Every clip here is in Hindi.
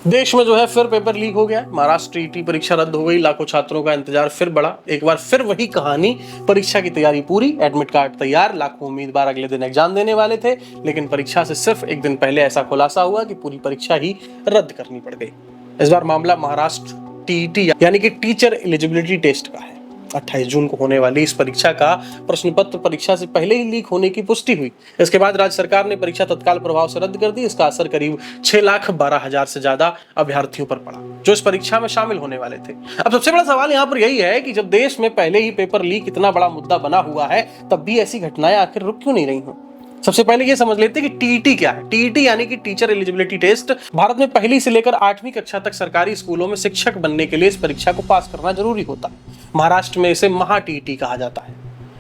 देश में जो है फिर पेपर लीक हो गया। महाराष्ट्र टीईटी परीक्षा रद्द हो गई। लाखों छात्रों का इंतजार फिर बढ़ा। एक बार फिर वही कहानी, परीक्षा की तैयारी पूरी, एडमिट कार्ड तैयार, लाखों उम्मीदवार अगले दिन एग्जाम देने वाले थे, लेकिन परीक्षा से सिर्फ एक दिन पहले ऐसा खुलासा हुआ कि पूरी परीक्षा ही रद्द करनी पड़ गई। इस बार मामला महाराष्ट्र टीईटी यानी कि टीचर एलिजिबिलिटी टेस्ट का है। 28 जून को होने वाली इस परीक्षा का प्रश्न पत्र परीक्षा से पहले ही लीक होने की पुष्टि हुई। इसके बाद राज्य सरकार ने परीक्षा तत्काल प्रभाव से रद्द कर दी। इसका असर करीब 6,12,000 से ज्यादा अभ्यर्थियों पर पड़ा जो इस परीक्षा में शामिल होने वाले थे। अब सबसे बड़ा सवाल यहाँ पर यही है कि जब देश में पहले ही पेपर लीक इतना बड़ा मुद्दा बना हुआ है, तब भी ऐसी घटनाएं आखिर रुक क्यों नहीं रही हैं? सबसे पहले ये समझ लेते हैं कि टीईटी क्या है। टीईटी यानी कि टीचर एलिजिबिलिटी टेस्ट। भारत में पहली से लेकर 8वीं कक्षा तक सरकारी स्कूलों में शिक्षक बनने के लिए इस परीक्षा को पास करना जरूरी होता है। महाराष्ट्र में इसे महा टीईटी कहा जाता है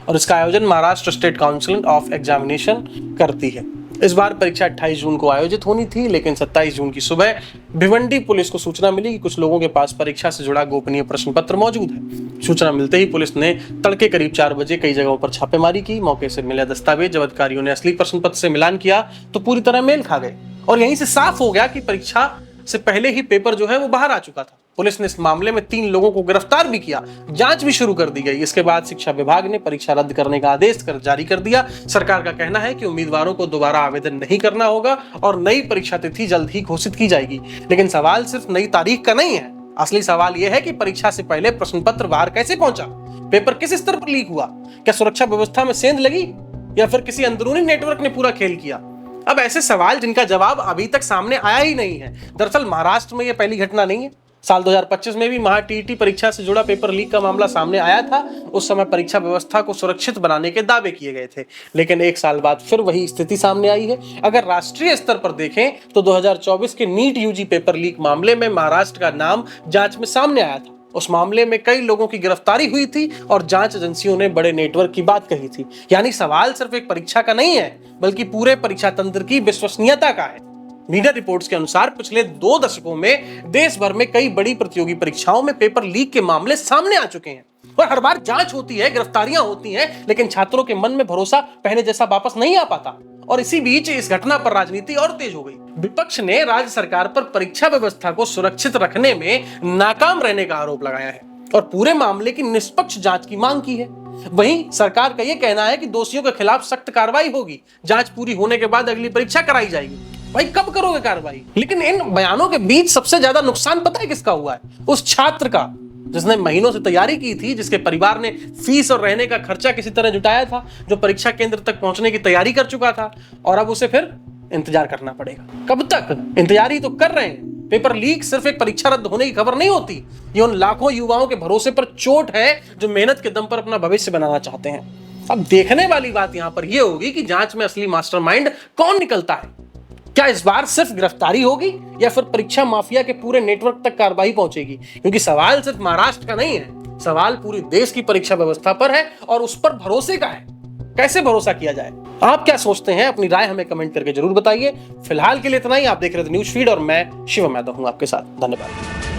और इसका आयोजन Maharashtra state council of examination करती है। इस बार परीक्षा 28 जून को आयोजित होनी थी, लेकिन 27 जून की सुबह भिवंडी पुलिस को सूचना मिली कि कुछ लोगों के पास परीक्षा से जुड़ा गोपनीय प्रश्न पत्र मौजूद है। सूचना मिलते ही पुलिस ने तड़के करीब 4 बजे कई जगहों पर छापेमारी की। मौके से मिले दस्तावेज जब अधिकारियों ने असली प्रश्न पत्र से मिलान किया तो पूरी तरह मेल खा गए और यहीं से साफ हो गया कि परीक्षा से पहले ही पेपर जो है वो बाहर आ चुका था। पुलिस ने इस मामले में 3 लोगों को गिरफ्तार भी किया। जांच भी शुरू कर दी गई। इसके बाद शिक्षा विभाग ने परीक्षा रद्द करने का आदेश जारी कर दिया। सरकार का कहना है कि उम्मीदवारों को दोबारा आवेदन नहीं करना होगा और नई परीक्षा तिथि जल्द ही घोषित की जाएगी। लेकिन सवाल सिर्फ नई तारीख का नहीं है। असली सवाल यह है कि परीक्षा से पहले प्रश्न पत्र बाहर कैसे पहुंचा, पेपर किस स्तर पर लीक हुआ, क्या सुरक्षा व्यवस्था में सेंध लगी या फिर किसी अंदरूनी नेटवर्क ने पूरा खेल किया। अब ऐसे सवाल जिनका जवाब अभी तक सामने आया ही नहीं है। दरअसल महाराष्ट्र में यह पहली घटना नहीं है। साल 2025 में भी महा टीईटी परीक्षा से जुड़ा पेपर लीक का मामला सामने आया था। उस समय परीक्षा व्यवस्था को सुरक्षित बनाने के दावे किए गए थे, लेकिन 1 साल बाद फिर वही स्थिति सामने आई है। अगर राष्ट्रीय स्तर पर देखें तो 2024 के नीट यूजी पेपर लीक मामले में महाराष्ट्र का नाम जांच में सामने आया था। उस मामले में कई लोगों की गिरफ्तारी हुई थी और जांच एजेंसियों ने बड़े नेटवर्क की बात कही थी। यानी सवाल सिर्फ एक परीक्षा का नहीं है, बल्कि पूरे परीक्षा तंत्र की विश्वसनीयता का है। मीडिया रिपोर्ट्स के अनुसार पिछले 2 दशकों में देश भर में कई बड़ी प्रतियोगी परीक्षाओं में पेपर लीक के मामले सामने आ चुके हैं और हर बार जांच होती है, गिरफ्तारियां होती हैं, लेकिन छात्रों के मन में भरोसा पहले जैसा वापस नहीं आ पाता। और इसी बीच इस घटना पर राजनीति और तेज हो गई। विपक्ष ने राज्य सरकार पर परीक्षा व्यवस्था को सुरक्षित रखने में नाकाम रहने का आरोप लगाया है और पूरे मामले की निष्पक्ष जांच की मांग की है। वहीं सरकार का यह कहना है कि दोषियों के खिलाफ सख्त कार्रवाई होगी, जांच पूरी होने के बाद अगली परीक्षा कराई जाएगी। भाई कब करोगे कार्रवाई? लेकिन इन बयानों के बीच सबसे ज्यादा नुकसान पता है किसका हुआ है? उस छात्र का जिसने महीनों से तैयारी की थी, जिसके परिवार ने फीस और रहने का खर्चा किसी तरह जुटाया था, जो परीक्षा केंद्र तक पहुंचने की तैयारी कर चुका था और अब उसे फिर इंतजार करना पड़ेगा। कब तक? इंतजार ही तो कर रहे हैं। पेपर लीक सिर्फ एक परीक्षा रद्द होने की खबर नहीं होती, ये उन लाखों युवाओं के भरोसे पर चोट है जो मेहनत के दम पर अपना भविष्य बनाना चाहते हैं। अब देखने वाली बात यहां पर यह होगी कि जांच में असली मास्टरमाइंड कौन निकलता है। क्या इस बार सिर्फ गिरफ्तारी होगी या फिर परीक्षा माफिया के पूरे नेटवर्क तक कार्रवाई पहुंचेगी? क्योंकि सवाल सिर्फ महाराष्ट्र का नहीं है, सवाल पूरे देश की परीक्षा व्यवस्था पर है और उस पर भरोसे का है। कैसे भरोसा किया जाए? आप क्या सोचते हैं? अपनी राय हमें कमेंट करके जरूर बताइए। फिलहाल के लिए इतना ही। आप देख रहे थे न्यूज़ फीड और मैं शिवम यादव हूं आपके साथ। धन्यवाद।